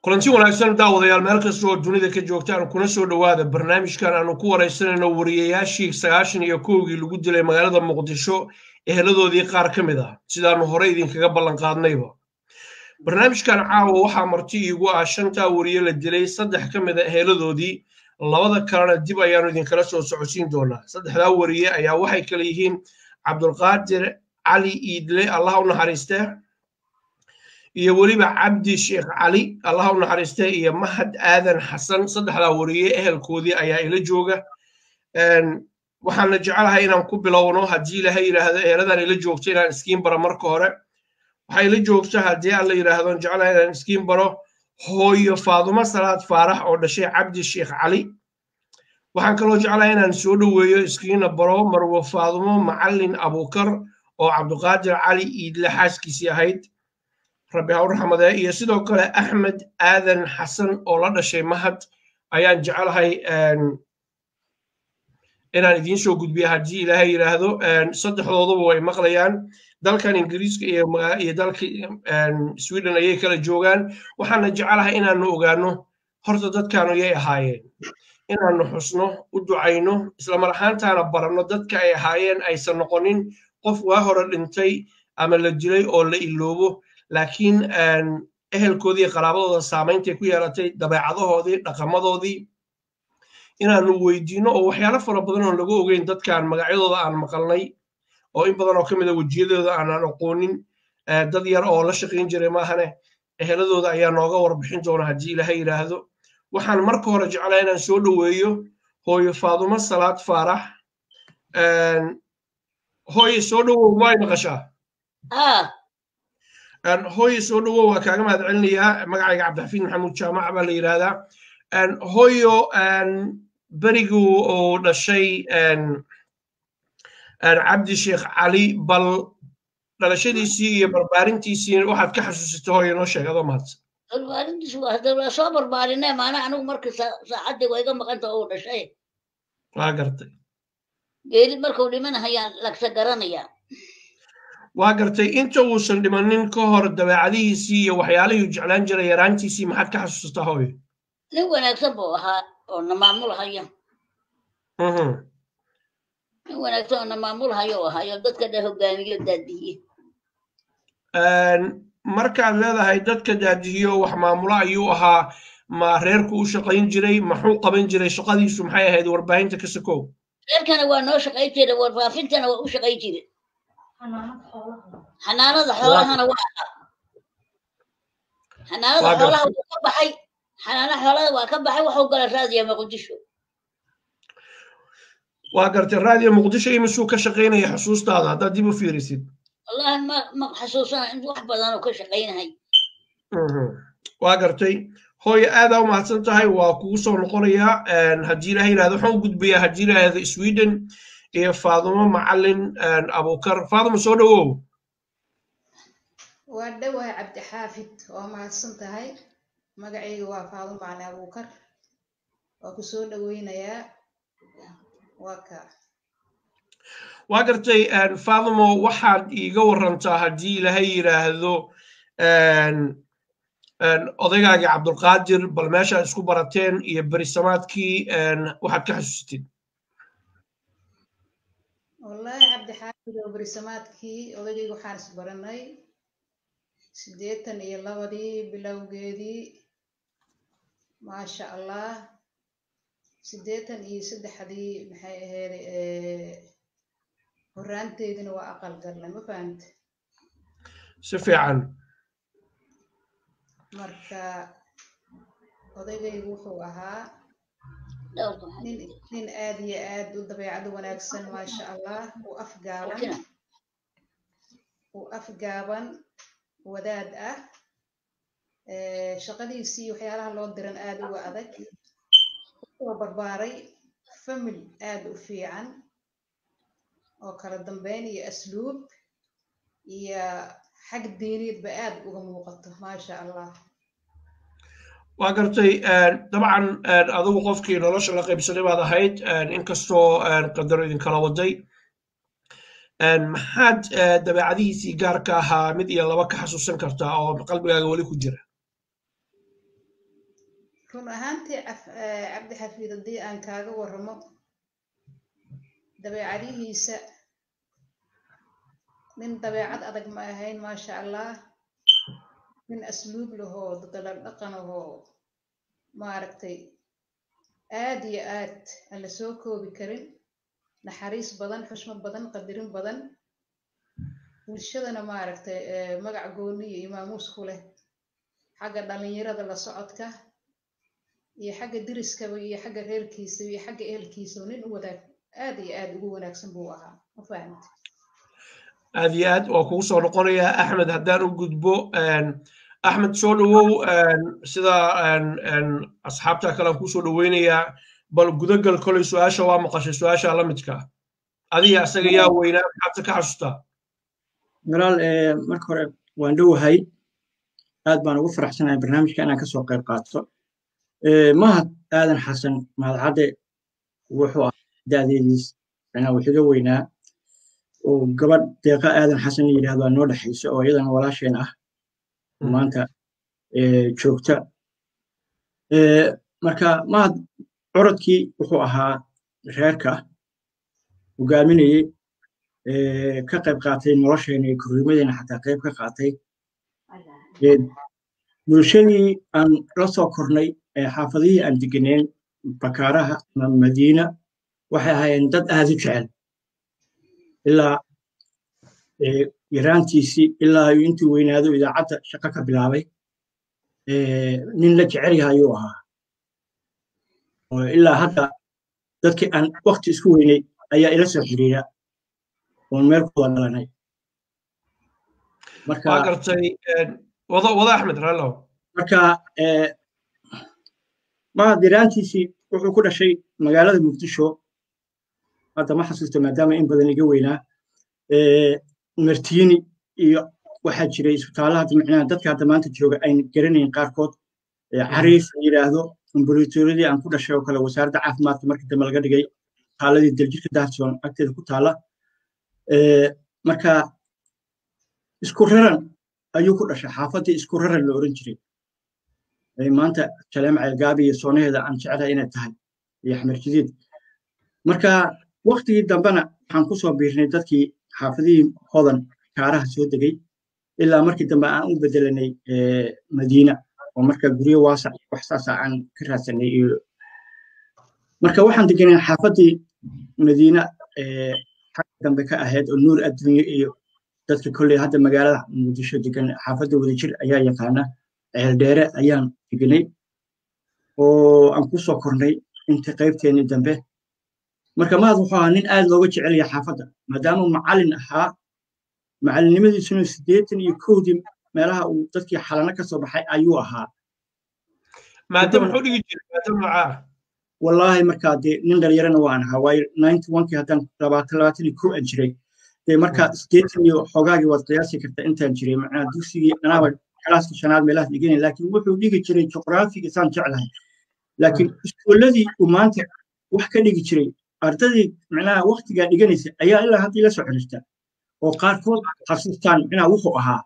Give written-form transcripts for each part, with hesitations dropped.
kulanti wanaagsan daawadayaal meel kasta oo dunida ka joogtaan kuna soo dhawaada barnaamijkan aanu ku waraysanayno wariyayaashii 91 lagu dilay magaalada Muqdisho eheladoodii qaar ka mid ah sidaanu hore idinkaga ballan qaadnayba barnaamijkan caawa waxaa marti iigu ah 5 wariye la dilay 3 ka mid ah eheladoodii labada kalena dib ayaanu idinkala soo socodsiin doonaa 3 wariye ayaa waxay kala yihiin Cabdulqaadir Cali Iidle Allah u naxariistee iyo waliba Cabdi Sheekh Cali Allah u naxariistay iyo Mahad Aadan Xasan saddexda wariye ehelkoodii ayaa ila jooga waxaan la jecelahay inaan ku bilowno hadii Ilaahay yiraahdo eeradan ila joogto inaan iskiin baro marka hore waxay ila joogto hadii alla yiraahdo jecelahay inaan iskiin baro hooyo Faadumo Salaad Faarax oo dhashay Cabdi Sheekh Cali waxaan kaloo jecelahay inaan soo dhaweeyo iskiina baro Marwo Faadumo Macallin Abuukar oo Cabdulqaadir Cali Iidle xaaskiisii ahayd ربي هور حمده iyo sidoo kale Ahmed Aadan Xasan oo la dhashay Mahad ayaan jecelahay inaan idin soo gudbiyo hadii Ilaahay yiraahdo saddexdooduba way maqlayaan dalkan Ingiriiska iyo dalka Sweden ayay kala joogaan waxaan jecelahay inaan ogaano horta dadkan ay ahaayeen inaan xusno u ducayno isla marxaantaana barano dadka ay ahaayeen aysan noqonin qof waa hore dhintay ama la dilay oo la iloobo laakiin ehelkoodii qaraabadooda saameynta ku yeelatay dabeecadahoodii dhaqamadoodii inaanu weydiino oo waxyaalo fara badan oo lagu ogeyn dadkan magacyadooda aan maqalnay oo in badan oo kamid ah wajiyadooda aan aqoonin dad yar oo la shaqeyn jiray maahane eheladooda ayaa nooga warbixin doona hadii Ilaahay yiraahdo waxaan marka hore jecelahay inaan soo dhaweeyo hooyo Faadumo Salaad Faarax hooyo soo dhawow way maqashaa هوي سولو وكاغا ما دعلنيا مغعيق عبد الحفيظ محمود جامع با ليرادا هويو بريغو او دشي عبد الشيخ علي بل دلشديسي iyo barbaarintiisii waxaad ka xasuusato hooyo noo sheegado maad barbaarintiisu waa hadaba soo barbaarinay maana anigu markii saacadii way iga maqanta oo dhashay waa gartay geerid markuu dhimanayaa lagsa garanaya waa gartay inta uusan dhimanin ka hor dabeecadihiisii iyo waxyaalihii jeclaan jiray yaraantiisii maxaad ka xasuustaa hooyo nin wanaagsan buu ahaa oo maamulhaya nin wanaagsan oo maamulhaya oo hayo dadka hogaamiyo daadiye markaad leedahay dadka daadiyo wax maamulo ayuu ahaa ma reerku u shaqayn jiray maxuu qaban jiray shaqadiisu maxay ahayd warbaahinta ka sakow reerkana waa noo shaqayn jiray warfaafintana waa u shaqayn jiray xanaanada xoolahana waa xanaanada xoolaha waa ka baxay xanaanada xoolaha waa ka baxay wuxuu galay raadiyo Muqdisho waa gartay raadiyo Muqdisho imisuu ka shaqeynaya xusuustaada hadda dib u fiirisid wallahi ma xasuusana in wax badan oo ka shaqeynahay waa gartay hooyo aad u mahadsan tahay waa kugu soo noqonaya hadii Ilaahay yiraahdo waxaan u gudbiyaa hadii Ilaahay Sweden iyo Faadumo Macallin Abuukar Faadumo soo dhawow waa dhawahay Cabdi Xaafid oo mahadsan tahay magacaygu waa Faadumo Macallin Abuukar oo ku soo dhaweynayaa waa gartay Faadumo waxaad iiga warantaa hadii Ilaahay yiraahdo odaygaagi Cabdulqaadir bal meesha isku barateen iyo barisamaadkii waxaad ka xasuustid والله عبد الحافظ وبرسماتكي أولي وحارس برناي سديتن يلا ودي بلوجدي ما شاء الله سديتن يسد حدي محي هذي ورانتي دين وأقل قرنا ما فهمت سفيعا مركا أولي وحوها nin aad iyo aad u dabeecad wanaagsan ma sha Allah oo afgaaban wadaad ah shaqadiisii waxyaalaha loo diran aad uga adag oo barbaaray family aad u fiican oo kala dambeyn iyo asluub iyo xaq diineed ba aad uga muuqato ma sha Allah waa gartay dabcan adigu qofkii nolosha la qaybsaday baad ahayd inkastoo qadar idin kala waday maxaad dabeecadihiisii gaarka ahaa mid iyo laba ka xasuusan kartaa oo qalbigaaga wali ku jira run ahaantii cabdi xafiid haddii aan kaaga warramo dabeecadihiisa nin dabeecad adag ma ahayn maasha allah nin asluub lahoo dadala dhaqan ahoo maaragtay aad iyo aad aan la soo koobi karin naxariis badan xushmad badan qadirin badan bulshadana maaragtay magac gooni iyo maamuus ku leh xagga dhalinyarada la socodka iyo xagga diriskaba iyo xagga reerkiisa iyo xagga ehelkiisa nin u wadaag aad iyo aad ugu wanaagsan buu ahaa ma fahamta aad iyo aad waa kugu soo noqonayaa axmed haddaan u gudbo axmed soo dhawow sida asxaabta kale aan kusoo dhaweynayaa bal gudagal kolay su-aasha waa maqashay su-aasha la midka adiga asaga yaa weynaa maxaad ka xasuustaa walaal marka hore waan dhowahay aad baan ugu faraxsanahay barnaamijka inaan ka soo qayb qaato mahad aadan xasan mahadcadde wuxuu ahaa da'deediis anaa wuxuga weynaa oo gabadh deeqa aadan xasan la yidhaahdo noo dhexaysa oo iyadana walaasheen ah maanta joogta marka mahad curadkii wuxuu ahaa reerka hogaaminayey ka qayb qaatay nolosheena iyo korriimadeena xataa qayb ka qaatay bulshadii aan la soo kornay xaafadihii aan deganeen bakaaraha ama madiina waxay ahaayeen dad aad u jecel ilaa yaraantiisii ilaa intuu weynaado idaacadda shaqo ka bilaabay nin la jecel yahay ayuu ahaa ilaa hadda dadkii aan waqti isku weynay ayaa ila soo xiriira oon meel ku wada dhalanay marka gartay wada axmed rallow marka mahad yaraantiisii wuxuu ku dhashay magaalada muqdisho hadda ma xasuusto maadaama in badan iga weynaa martiini iyo waxaa jiray isbitaalaha hadda micnaha dadka hadda maanta jooga ayn garanayn qaarkood cariif la yidhaahdo ambulatooriyadii aan ku dhashay oo kale wasaaradda caafimaadka markii dambe laga dhigay taaladii daljirka daahsoon agteeda ku taala marka isku raran ayuu ku dhashay xaafaddii isku raran la oran jiray maanta jaleem ceelgaabi iyo soonaheeda aan jeclahay inay tahay iyo xamar jadiid marka waqtigii dambena waxaan ku soo biirnay dadkii xaafadihii hodan kaaraha soo degay ilaa markii dambe aan u bedelanay madiina oo marka guryo waasac wax saasa aan ka raadsanay iyo marka waxaan deganay xaafaddii madiina xagga dambe ka ahayd oo nuur adduunye iyo dadka kolley hadda magaalada muqdisho degan xaafadda wadajir ayaa yaqaana ceeldheere ayaan deganay oo aan ku soo kornay inta qaybteennii dambe marka mahad wuxuu ahaa nin aad looga jecel yahay xaafadda maadaama macallin ahaa macallinnimadiisuna 81 meelaha uu dadkii xalano ka soo baxay ayuu ahaa maadaama wuxuu dhigi jiray maadaama macaa wallaahi markaa dee nin dhalinyarana waan ahaa waayo 91kii haddaan 21 aan jiray dee markaa 80 iyo xogaagii waad qiyaasi kartaa intaan jiray macnaha dugsigii anaaba kalaaskii shanaad meelahaas dhiganay laakiin wuxuu dhigi jiray juqraafiga saan jeclahay laakiin iskuulladii uu maanta wax ka dhigi jiray ardadii macnaha waqtigaa dhiganaysa ayaa ilaa haddii la soo xiriirta oo qaarkood xasuustaan macnaha wuxuu ahaa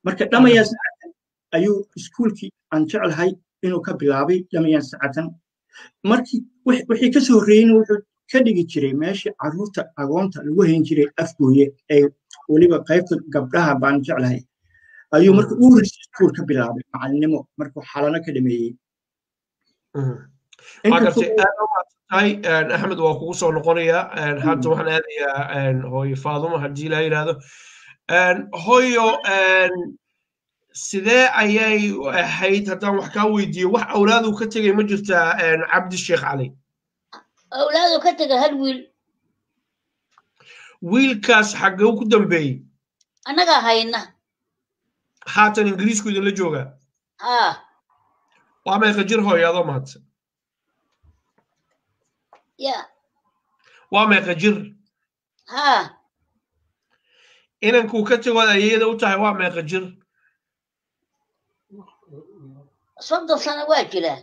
marka dhamayaan sacatan ayuu iskuulkii aan jeclahay inuu ka bilaabay dhamayaan sacatan markii wixii ka soo horreeyeyna wuxuu ka dhigi jiray meeshii carruurta agoonta lagu hayn jiray afgooye ee weliba qaybta gabdhaha baan jeclahay ayuu marka u horeysay iskuul ka bilaabay macallinimo markuu xalano ka dhameeyey axmed waa kugu soo noqonayaa hadda waxaan aadayaa hooyo faadumo haddii la yidhaahdo hooyo sidee ayay ahayd haddaan wax kaa weydiiyo wax awlaadu ka tegay ma jirtaa cabdi sheekh cali awlaadu ka tegay hal wiil wiilkaas xaggee ku dambeeyey annagaa hayna haatan ingiriisku idinla joogaa waa meeqa jir hooyo adoo mahadsan ya waa meeqa jir inankuu ka tego ayayada u tahay waa meeqa jir 30 sano waa jiraa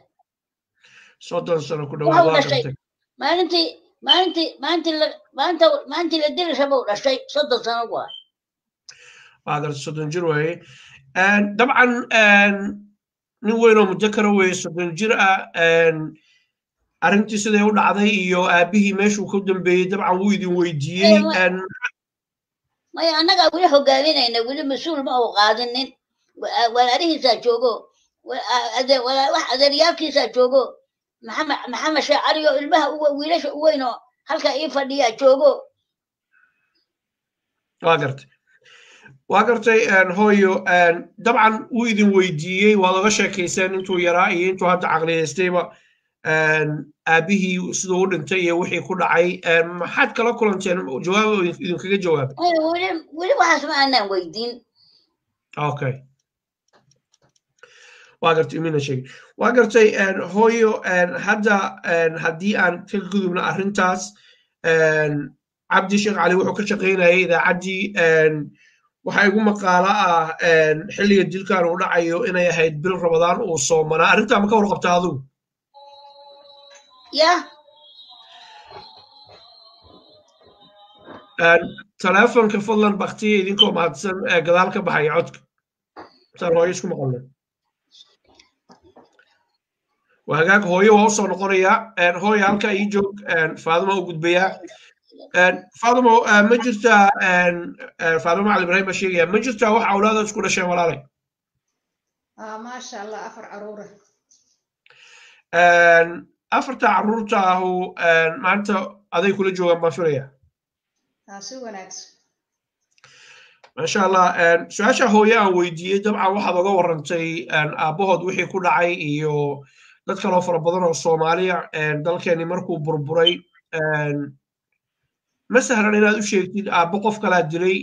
30 sano ku dhawaad waa gartay maalintii la dili rabo dhashay 30 sano waa gartay 30 jir waaye dabcan nin weyn oo mudakara weeye 30 jir ah arrintii siday u dhacday iyo aabihii meeshuu ka dambeeyey dabcan wuu idin weydiiyey maya annaga weli hogaaminayna weli mas-uul ma uu qaadinin walaalihiisaa joogo wax adeeryaalkiisaa joogo maxamed sheekh cali oo ilmaha wiilasha u weyn oo halka ii fadhiya joogo waa gartay hooyo dabcan wuu idin weydiiyey waad oga sheekayseen intuu yaraa iyo intuu hadda caqliyaystayba aabihii siduu u dhintay iyo wixii ku dhacay maxaad kala kulanteen jawaab idinkaga jawaabay weli waxaas ma aanaan weydiin okay waa gartay imina sheegay waa gartay hooyo hadda haddii aan ka gudubno arrintaas cabdi sheekh cali wuxuu ka shaqaynayay idaacaddii waxaa igu maqaalo ah xilliga dilkan uu dhacayo inay ahayd bil rabadaan uu soomanaa arrintaa ma ka warqabta adigu ya telefonka fadlan baktiya idinkoo mahadsan gadaal ka baxaya codka saan hooyo isku maqalna waa hagaag hooyo waa usoo noqonayaa hooyo halkaa ii joog faaduma u gudbayaa faadimo ma jirtaa faadimo cali ibraahim baa sheegaya ma jirtaa wax awlaada isku dhasheen walaalay maasha allah 4 caruura afarta caruurta ahu maanta aday kula joogaan baan filaya si wanaagsan maasha allah su-aasha hooyo aan weydiiyey dabcan waxaad oga warrantay aabbahood wixii ku dhacay iyo dad kaloo fara badan oo soomaaliya dalkeeni markuu burburay ma sahlan inaad u sheegtid aabbo qof kalaa dilay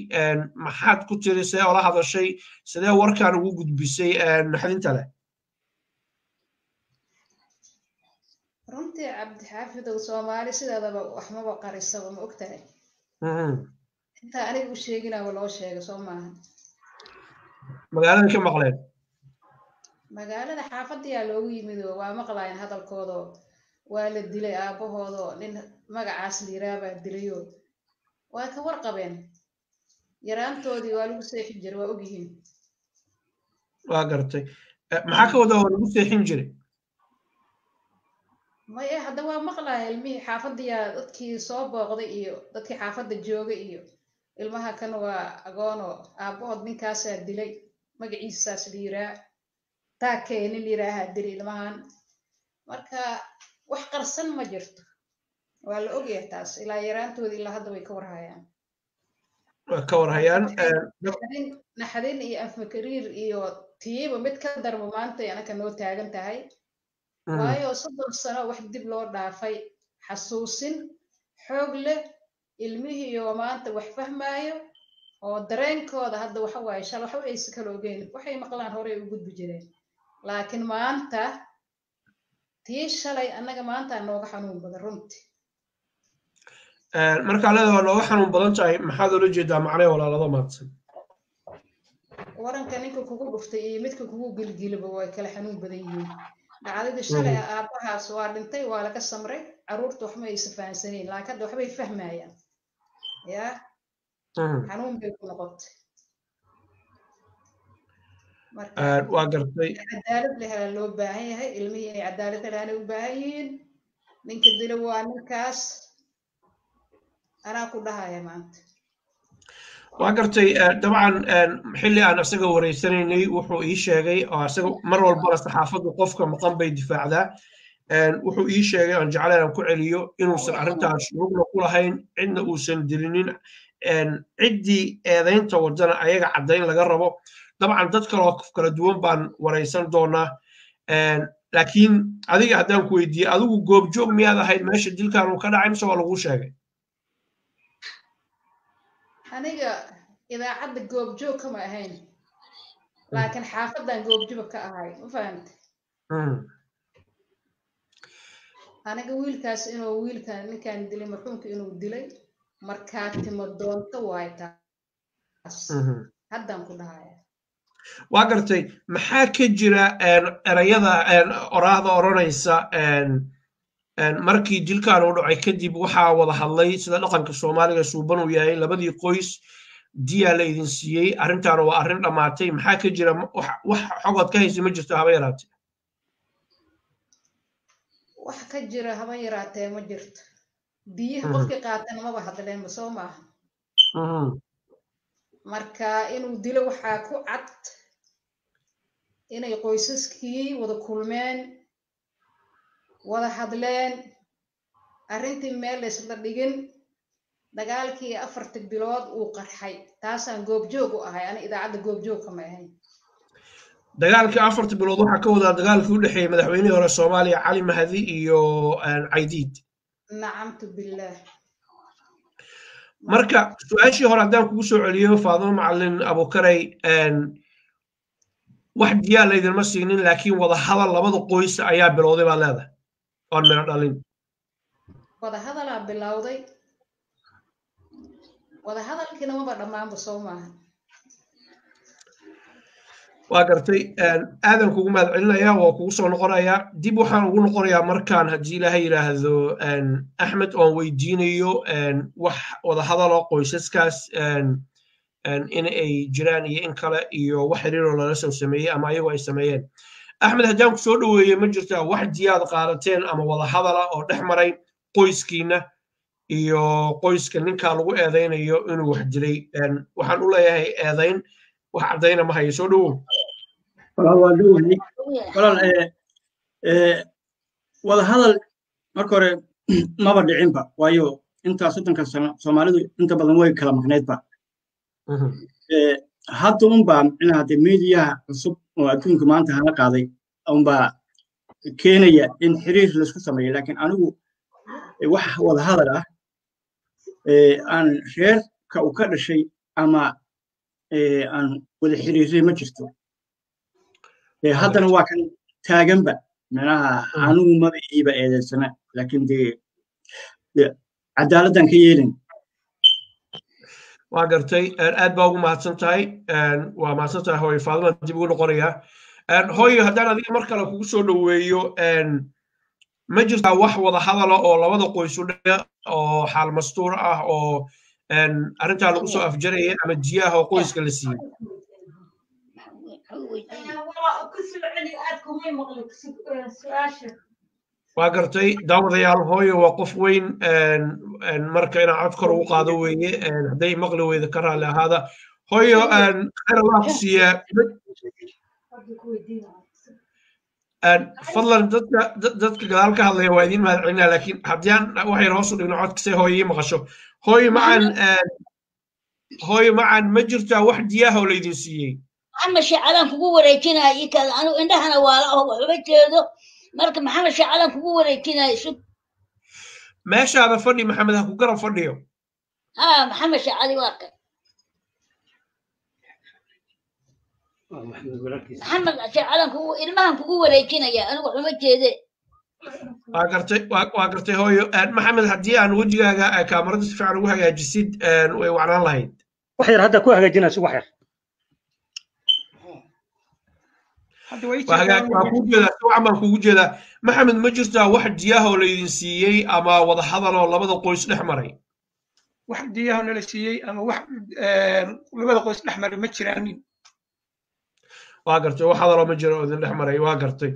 maxaad ku tiri see ola hadashay sidee warkaan ugu gudbisay naxdinta leh runtii cabdixaafidow soomaali sideedaba waxmaba qarisaba ma ogtahay intaa aniga u sheeginaba loo sheegay soo maaha magaalada ka maqleen magaalada xaafadayaa loogu yimid oo waa maqlaayeen hadalkoodoo waa la dilay aabbahoodoo nin magacaas liiraabaa dilayoo waa ka warqabeen yaraantoodii waa lagu seexin jiray waa ogyihiin waa gartay maxaa ka wadaa waa lagu seexin jiray maya hadda waa maqlaaya ilmihii xaafadayaa dadkii soo booqday iyo dadkii xaafadda jooga iyo ilmaha kan waa agoonoo aabbahood ninkaasaa dilay magaciisaas liiraa taakee nin liiraahaa dilay ilmahan marka wax qarsan ma jirto waa la ogyahay taas ilaa yaraantooda ilaa hadda way ka warhayaan naxdin iyo afmakariir iyo tiiba mid ka darbo maanta anaka noo taagan tahay waayo 30 sano wax dib loo dhaafay xasuusin xoog leh ilmihii oo maanta wax fahmaayo oo dareenkooda hadda waxa waaye shal waxa ay si kala ogeyn waxay maqlaan hore u gudbi jireen laakiin maanta tii shalay annaga maanta nooga xanuun badan runtii markaa leeda waa nooga xanuun badan tahay maxaad ula jeedaa macnee walaalada maadsan waranka ninka kugu dhuftay iyo midka kugu gilgilaba way kala xanuun badan yihiin dhacdadii shalay aabbahaas waa dhintay waa laga samray caruurta waxma aysan fahansaneyn laakiin hadda waxbay fahmayaan yaa xanuun bay ku noqotay waa gartay cadaalad leh loo baahan yahay ilmihii inay cadaalad helaan u baahan yihiin ninka dilo waa ninkaas anaa ku dhahaya maanta waa gartay dabcan xilli aan isaga wareysanaynay wuxuu ii sheegay oo isaga mar walbana saxaafaddu qofka maqan bay difaacdaa wuxuu ii sheegay aan jeclayn aan ku celiyo inuusan arrintaas rugna ku lahayn cidna uusan dilinin ciddii eedaynta wadana ayaga caddayn laga rabo dabcan dad kaloo kala duwan baan waraysan doonaa laakiin adiga haddaan ku weydiiyey adigu goobjoog miyaad ahayd meesha dilkan uu ka dhacay mise waa lagu sheegay aniga idaacadda goobjoog kama ahayn laakiin xaafadan goobjoog ka ahay ma fahamtay aniga wiilkaas inuu wiilkan ninkan dilay marxuumka inuu dilay markaa timo doonto waay taas haddaan ku dhahaya waa gartay maxaa ka jira erayada oraahda odhanaysa markii dilkan uu dhacay kadib waxaa wada hadlay sida dhaqanka soomaaliga suuban uu yahay labadii qoys diyaa la idin siiyey arrintaana waa arrin dhammaatay maxaa ka jira wax xogood ka haysa ma jirto haba yaraatee wax ka jira haba yaraatee ma jirto biyaha qofkii qaatana maba hadleen ma soo maaha marka inuu dilo waxaa ku cad inay qoysaskii wada kulmeen wada hadleen arrintii meel laysla dhigin dagaalkii 4 bilood uu qarxay taasaan goobjoog u ahay ana idaacadda goobjoog kama ahayn dagaalkii 4 bilood waxaa ka wadaa dagaalkii u dhexeeyay madaxweynihii hore Soomaaliya Cali Mahdi iyo Caydiid nacamtu billah marka su'aashii hore haddaan kugu soo celiyo Faadimo Macallin Abukaray wax diyaa la idinma siinin laakiin wada hadal labada qoys ayaa bilowday baa leedahay oo meel dhalin wada hadalaa bilowday wada hadalkiina maba dhammaanba soo maaha waa gartay aadan kugu mahad celinayaa waa kugu soo noqonayaa dib waxaan ugu noqonayaa markaan haddii ilaahay yidhaahdo axmed oon weydiinayo wax wada hadaloo qoysaskaas in ay jiraan iyo in kale iyo wax xiriiroo lala soo sameeyey ama ayagoo ay sameeyeen axmed haddaan ku soo dhoweeyey ma jirtaa wax diyaad qaadateen ama wada hadala oo dhex maray qoyskiina iyo qoyska ninkaa lagu eedaynayo inuu wax dilay waxaan u leeyahay eedayn wax caddayna ma hayo soo dhowow wada hadal marka hore maba dhicinba waayo intaas 30 sano Soomaalidu inta badan way kala maqneedba hadda unbaa micnaha de meediyaha cusub oo adduunka maanta hala qaaday unbaa keenaya in xiriir laisku sameeyo laakiin anigu wax wada hadal ah aan reerka u ka dhashay ama aan wada xiriiray ma jirto haddana waa kan taaganba micnaha anigu maba iiba eedaysana laakiin de cadaaladdan ka yeelin waa gartay aad baa ugu mahadsan tahay waa mahadsan tahay hooyo Faadimo dib ugu noqonayaa hooyo haddaan adiga mar kale kugu soo dhoweeyo ma jirtaa wax wada hadala oo labada qoys u dhaca oo xaal mastuur ah oo arrintaa lagu soo afjaraya ama jiyaha oo qoyska la siiyey waa gartay daawadayaal hooyo waa qof weyn marka inaan cod kor ugu qaado weeye hadday maqli weyda ka raalli ahaada hooyo khayr allah ku siiya fadlan dadka gadaal ka hadlaya waa idiin mahad celinaa laakiin haddii aan wax yar hoos u dhigno codkasee hooyo ii maqasho hooyo macaan ma jirtaa wax diyaha oo laydin siiyey maxamed shacalaan kugu wareejinaya kaada anigu indhahana waala oo waxba jeedo marka maxamed shacalaan kugu wareejinaya sug meeshaada fadhi maxamed ha ku garab fadhiyo maxamed shacali waa kan محمد شعلان كو إلمان كو وريكينا يا أنا وحنا كذا واقرتي هوي محمد هدي أنا وجهها كاميرا فعلا وجهها جسيد وعلى الله هيد وحير هذا كوه جناس وحير وجهها محمد مجلسنا واحد جياه ولا ينسيي أما وضح هذا ولا بدأ قوس الأحمري واحد جياه ولا ينسيي أما واحد بدأ قوس الأحمر متشرانين واقرتي واحد ما جرى أذن الأحمر واقرتي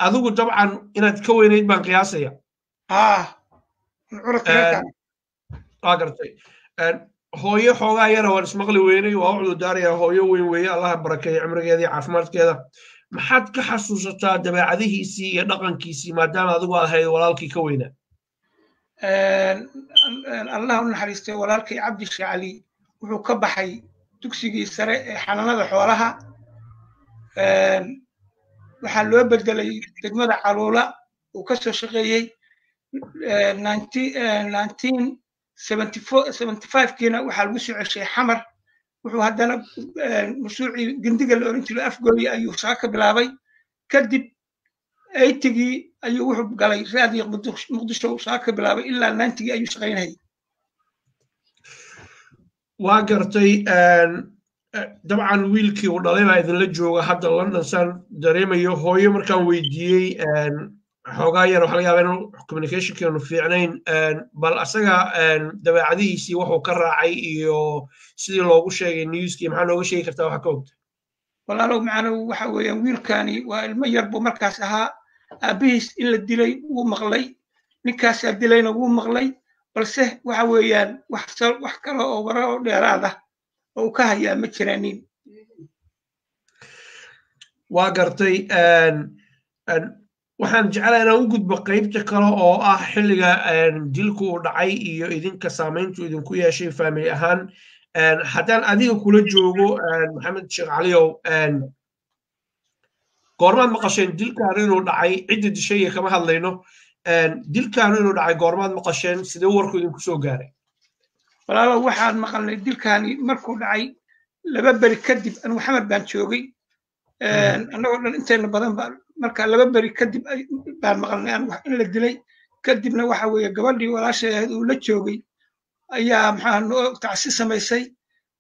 أذوق طبعا إن تكونين بان قياسية واقرتي هوي حوغا يرى ورسمغلي ويني وأعلو داريا هوي وين الله بركة عمرك هذه عافمات كذا ما حد كحسوسة دبع هذه سي نقن كيسي ما دام أذوق هاي ولالكي كوينة الله نحرسته ولالكي عبد الشعلي وكبحي dugsigii sare ee xanaanada xoolaha waxaa loo bedelay degmada Caluula uu ka soo shaqeeyay 1975 kiina waxaa lagu soo ceshay xamar wuxuu haddana mashruucii gandiga la oran jiray afgooy ayuu shaqo ka bilaabay kadib 80gii ayuu wuxuu galay raadiyo muqdisho shaqo ka bilaabay ilaa 90gii ayuu shaqeynayay واقرتي طبعا ويلكي ودليل إذا لجوا حتى لندن سان دريمة يهوي مركان ويدي xoogaa yar waxa laga yaabaa inuu communicationkeenu fiicnayn bal asaga dabeecadihiisii wuxuu ka raacay iyo sidii loogu sheegay newskii maxaa nooga sheegi kartaa waxa ka ogta walaalow macnahu waxa weeyaan wiilkaani waa ilmo yar buu markaas ahaa aabihiis in la dilay wuu maqlay ninkaasaa dilayna wuu maqlay balse waxa weeyaan wax kale oo wara oo dheeraad ah oo uu ka hayaa ma jiraanin waa gartay waxaan jeclahay inaan u gudbo qaybta kale oo ah xilliga dilku uu dhacay iyo idinka saamayntu idinku yeeshay family ahaan haddaan adiga kula joogo maxamed sheekh caliyow goormaad maqasheen dilkaanu inuu dhacay cidda dishay iyo kama hadlayno dilkaanu inuu dhacay goormaad maqasheen sidee warku idinku soo gaaray walaalow waxaan maqalnay dilkaani markuu dhacay 2 beri kadib anigu xamar baan joogay annagoo dhan intayna badan marka 2 beri kadib baan maqalnay in la dilay kadibna waxa weeye gabadhii walaashay ahayd uu la joogay ayaa maxaa noo tacsi samaysay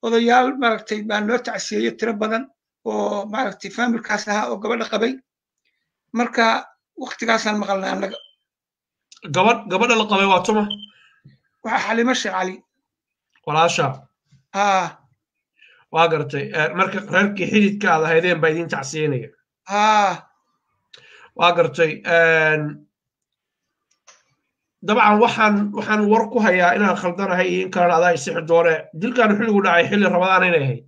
odayaal maaragtay baan loo tacsiyeeyey tiro badan oo maaragtay familkaas ahaa oo gabadha qabay marka waqtigaasaan maqalnay annaga gabadha la qabay waa tuma waxa xalimo sheekh cali walaasha waa gartay marka reerkii xididka aad ahaydeen baa idin tacsiyenaya waa gartay dabcan waxaan war ku hayaa inaan khaldanahay iyo in kalena adaa isixi doone dilkan xilligu dhacay xilli rabadaan inay ahayd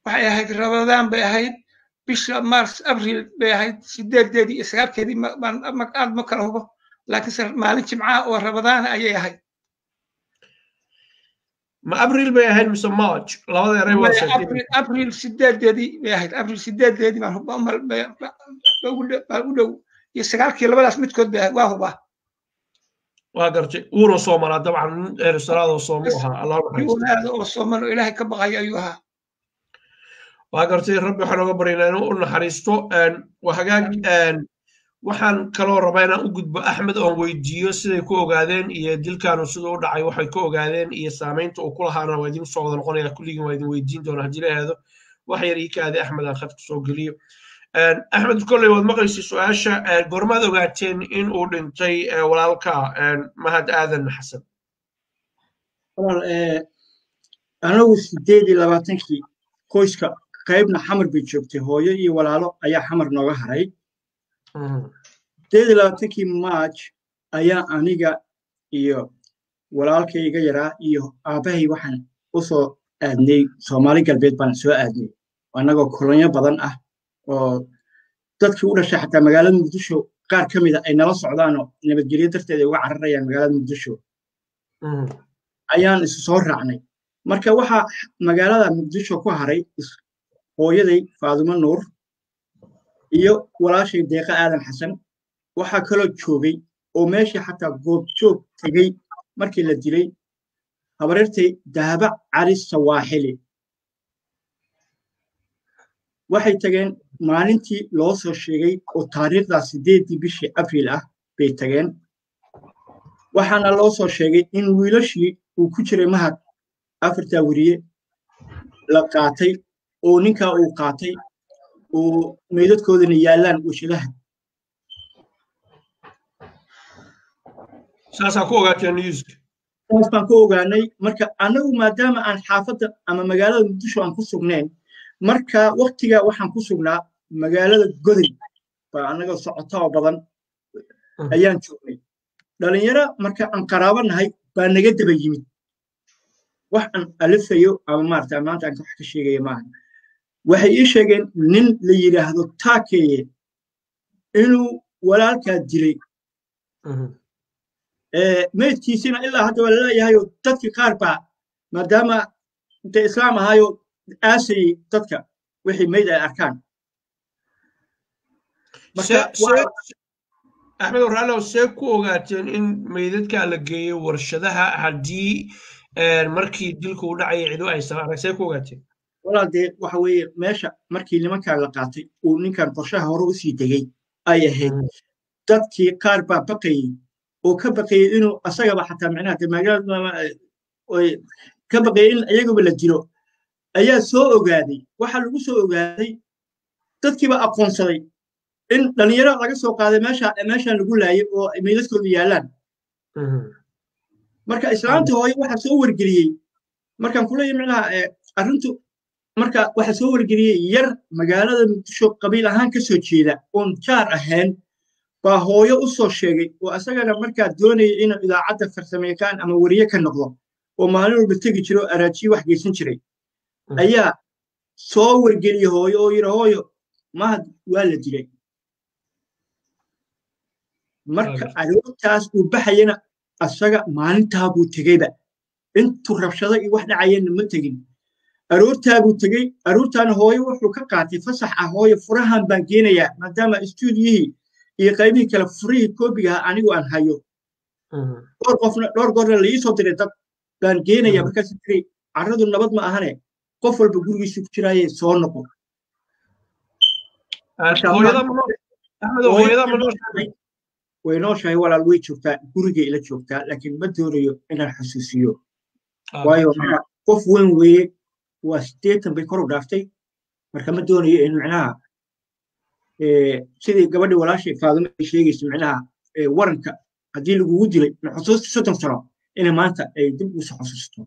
waxay ahayd rabadaan bay ahayd bisha mars abriil bay ahayd 8 iyo 9 aad ma kala hubo laakiinse maalin jimcaha oo rabadaan ayay ahayd ma abriil bay ahayd mise march labada eray waa sheegtay abriil 8 bay ahayd abriil 8 baan hubo u dhow iyo 9 labadaas midkood bay waa hubaa waa gartay uuna soo maraa dabcan ersalaadoo soomo ahaa allah naxariisto oo soomano ilaahay ka baqay ayuu ahaa waa gartay rabbi waxaan uga baryaynaa inuu u naxariisto waa hagaag waxaan kaloo rabaa inaan u gudbo axmed oon weydiiyo siday ku ogaadeen iyo dilkaanu siduu u dhacay waxay ku ogaadeen iyo saamaynta uu ku lahaana waa idin soo wada noqonaya kulligiin waa idin weydiin doonaa haddii la ahaado wax yar ii kaadi axmed aan khadka soo geliyo axmed kolley waad maqlaysay su-aasha goormaad ogaateen in uu dhintay walaalka mahad aadan xasan anagu 8 qoyska qaybna xamar bay joogtay hooyo iyo walaalo ayaa xamar nooga haray 8 March ayaa aniga iyo walaalkayga yaraa iyo aabahay waxaan u soo aadnay Soomaali galbeed baan soo aadnay anagoo kolonyo badan ah oo dadkii u dhashay xataa magaalada Muqdisho qaar ka mid ah ay nala socdaan oo nabadgelyo darteed ay uga cararayaan magaalada Muqdisho ayaan isu soo raacnay marka waxa magaalada Muqdisho ku haray hooyaday Faadumo Nuur iyo walaashay Deeqa Aadan Xasan waxa kala joogay oo meeshii xataa goob joog tagay markii la dilay habareertay Dahaba Cali Sawaaxili waxay tageen maalintii loo soo sheegay oo taariikhda 8 bishii abriil ah bay tageen waxaana loo soo sheegay in wiilashii uu ku jiray mahad 4 wariye la qaatay oo ninka uu qaatay oo meedadkoodana yaalaan washadaha saasaa ku ogaateen newska saas baan ku ogaanay marka anagu maadaama aan xaafadda ama magaalada Muqdisho aan ku sugnayn marka waqtiga waxaan ku sugnaa magaalada Goday baa anaga socoto badan ayaan joognay dhalinyaro marka aan qaraabanahay baa naga daba yimid wax aan alifayo ama maarta maanta aan wax ka sheegay maahan waxay ii sheegeen nin la yiraahdo Taakeye inuu walaalka dilay meedkiisina ilaa hadda waa leeyahay oo dadkii qaar baa maadaama inta islaam ahayo aasay dadka wixii meyd ay arkaan axmed waraalow see ku ogaateen in meydadka la geeyo warshadaha haddii markii dilku u dhacay cidu aysan arag see ku ogaateen walaadee waxa weeye meesha markii nimankan la qaatay uu ninkan qorshaha hore u sii degay ay ahayd dadkii qaar baa baqayay oo ka baqayay inuu asagaba xataa macnaha magaalada ka baqayay in iyaguba la dilo ayaa soo ogaaday waxa lagu soo ogaaday dadkiiba aqoonsaday in dhalinyaro laga soo qaaday meeshaan lagu laayay oo meydadkooda yaalaan marka islaanta hooyo waxaa soo wargeliyey markaan kula yimicnaha arrintu marka waxaa soo wargeliyey yar magaalada muqdisho qabiil ahaan ka soo jeeda oon jaar ahayn baa hooyo u soo sheegay oo asagana markaa doonaya inuu idaacadda farsamayaqaan ama wariye ka noqdo oo maalin walba tegi jiro oo araajiye wax geysan jiray ayaa soo wargeliyey hooyo oo yidhi hooyo mahad waa la dilay marka aroortaas uu baxayana asaga maalintaa buu tegeyba intuu rabshado iyo wax dhacayana ma tegin aroortaa buu tegey aroortaana hooyo wuxuu ka qaatay fasax ah hooyo furahan baan geenayaa maadaama istuudiyihii iyo qaybihii kale furihii koobiga ah anigu aan hayo dhowr goorna la iisoo diray dad baan geenayaa markaas tiri carradu nabad ma ahane qof walba gurigiisu ku jiraaye soo noqo way nooshahay walaal way joogtaa gurigay ila joogtaa laakiin ma doonayo inaan xusuusiyo waayo qof weyn weeye waa 80 bay kor u dhaaftay marka ma doonayo in macnaha sidii gabadhii walaashay Faadimo ay sheegayso macnaha waranka haddii lagugu dilay xusuusta 30 sano in maanta ay dib u soo xusuusto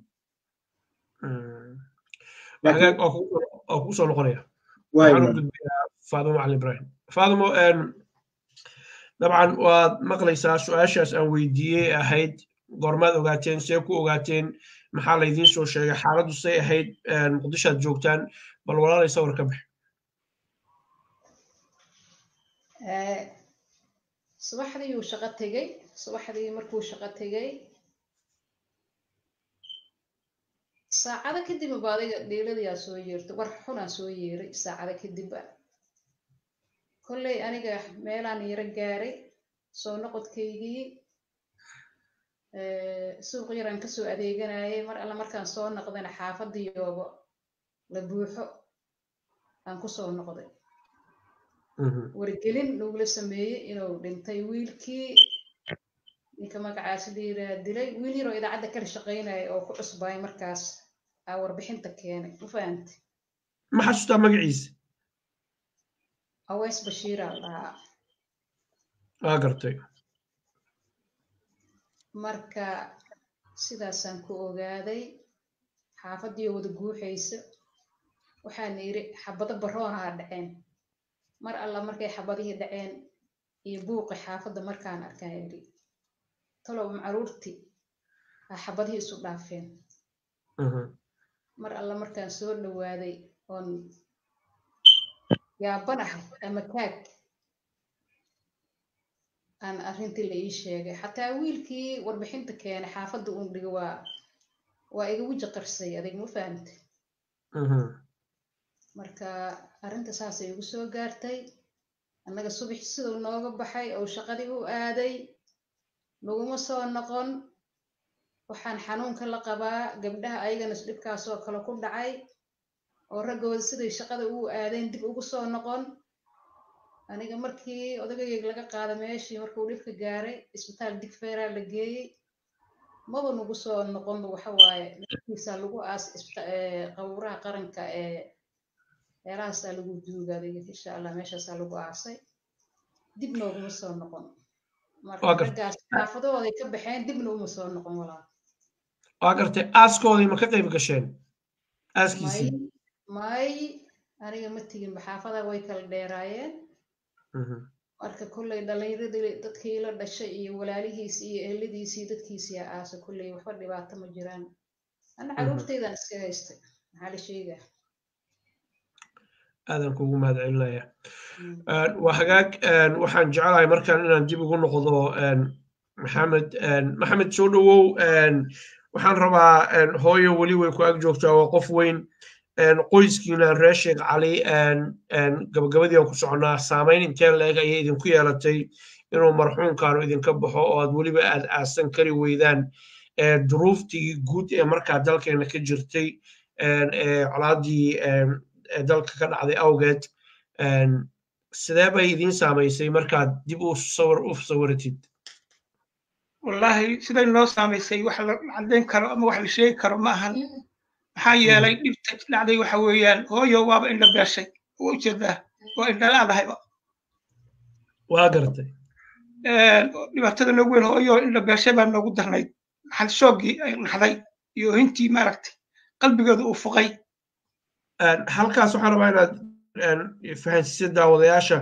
oo ku soo noqonaya Faadimo Ali Ibrahim Faadimo dabcan waad maqlaysaa su-aashaas aan weydiiyey ahayd goormaad ogaateen see ku ogaateen maxaa laydiin soo sheegay xaaladdu say ahayd muqdishoad joogtaan bal walaalay sawir ka bix subaxdii uu shaqo tegey subaxdii markuu shaqo tegey saacado kadib baadiga dheeladayaa soo yeertay war xunaa soo yeeray saacado kadib kolley aniga meelaan yara gaaray soo noqodkaygii suuq yaraan kasoo adeeganayay mar alla markaan soo noqdayna xaafadiyooba la buuxo aan ku soo noqday wargelin lagula sameeyey inuu dhintay wiilkii ninka magacaasi la dilay wiil yaroo idaacadda kala shaqaynaya oo ku cusbaay markaas aa warbixinta keenay ma fahantay ma xasuustaa magaciisa awees bashiir aa dhahaa gartay marka sidaasaan ku ogaaday xaafadii wada guuxaysa waxaan yiri xabado baroonaha dhaceen mar alla markay xabadihii dhaceen iyo buuqi xaafadda markaan arkaan yiri talow macaruurti xabadihii isu dhaafeen mar alla markaan soo dhawaaday oon yaabanahay ama kaag aan arrintii la ii sheegay xataa wiilkii warbixinta keenay xaafadda uun dhigo waa iga weji qarsay adig ma fahantay marka arrinta saasay igu soo gaartay annaga subax siduu nooga baxay oo shaqadii u aaday naguma soo noqon waxaan xanuunka la qabaa gabdhaha ayagana dhibkaasoo kale ku dhacay oo raggooda siday shaqada u aadeen dib ugu soo noqon aniga markii odagayga laga qaada meeshii markuu dhibka gaaray isbitaal digfeera la geeyey maba nagu soo noqon waxa waaye naftiisa lagu aas qawraha qaranka meelahaasaa lagu duugaaday insha allah meeshaasaa lagu aasay dib nooguma soo noqon marka raggaas xaafadahooday ka baxeen dibna uma soo noqon walaa waa gartay aaskoodii ma ka qayb gasheen aaskiisii may aniga ma tigin xaafadaha way kala dheeraayeen marka kolley dhallinyaradii dadkii la dhashay iyo walaalihiis iyo eheladiisii dadkiisii aasa kolley waxba dhibaato ma jiraan ana caruurtaydan iska haystay maxaa la sheegaa aadan kugu mahadcelinaya waa hagaag waxaan jeclahay markaan inaan dib ugu noqdo maxamed soo dhawow waxaan rabaa hooyo weli way ku ag joogtaa waa qof weyn qoyskiina reer sheekh cali gabagabadii aan ku soconnaa saamayn intee leeg ayay idinku yeelatay inuu marxuumkaanu idinka baxo oo aad weliba aad aasan kari weydaan duruuftii guud ee markaa dalkeena ka jirtay colaaddii dalka ka dhacday awgeed sidee bay idiin saamaysay markaad dib u sawiratid wallahi siday noo saamaysay wax la caddayn karo ama wax la sheegi karo ma ahan maxaa yeelay dhibta dhacday waxa weeyaan hooyo waaba indha beeshay oo ujeedaa waa indha laadahayba واقرتي dhibaatada noogu weyn hooyo indha beeshay baa noogu darnayd xal shoogii ay naxday iyo intii maaragtay qalbigeedu uu fuqay halkaas waxaan rabaa inaad fahansiisid daawadayaasha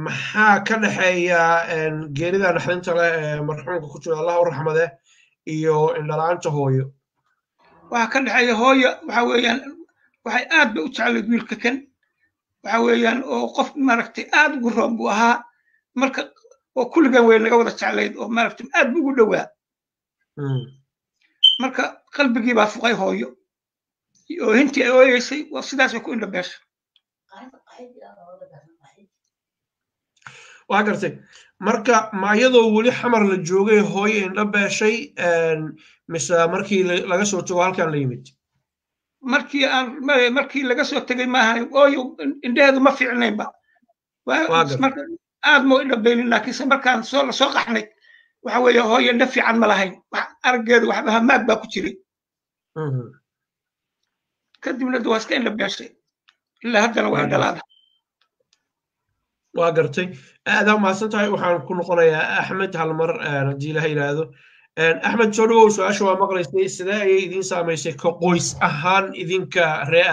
maxaa ka dhexeeya geerida naxdinta leh ee marxuumka ku jira allah u raxmade iyo indhala-aanta hooyo waxaa ka dhexeeya hooyo waxa weeyaan waxay aad bay u jeclayd wiilka kan waxa weeyaan oo qof maaragtay aad ugu roon buu ahaa marka oo kulligan way naga wada jeclayd oo maaragtay aad buu ugu dhowaa marka qalbigii baa fuqay hooyo oo intii ay ooyeysay waa sidaasay ku indha beesha waa gartay marka ma iyadoo weli xamar la joogay hooyo indha beeshay mise markii laga soo tago halkan la yimid markii laga soo tegay maahan ooyo indhaheedu ma fiicnaynba marka aad moo indha beelin laakiinse markaan la soo qaxnay waxa weeye hooyo indha fiican ma lahayn araggeedu waxba hamaag baa ku jiray kadibna waa iska indha beeshay ilaa haddana waa indhalaada waa gartay aad aa mahadsan tahay waxaan ku noqonayaa axmed hal mar haddii ilaha yidhaahdo axmed soo dhawow su-aasha waa maqlaysay sidee ayay idiin saamaysay ka qoys ahaan idinka ree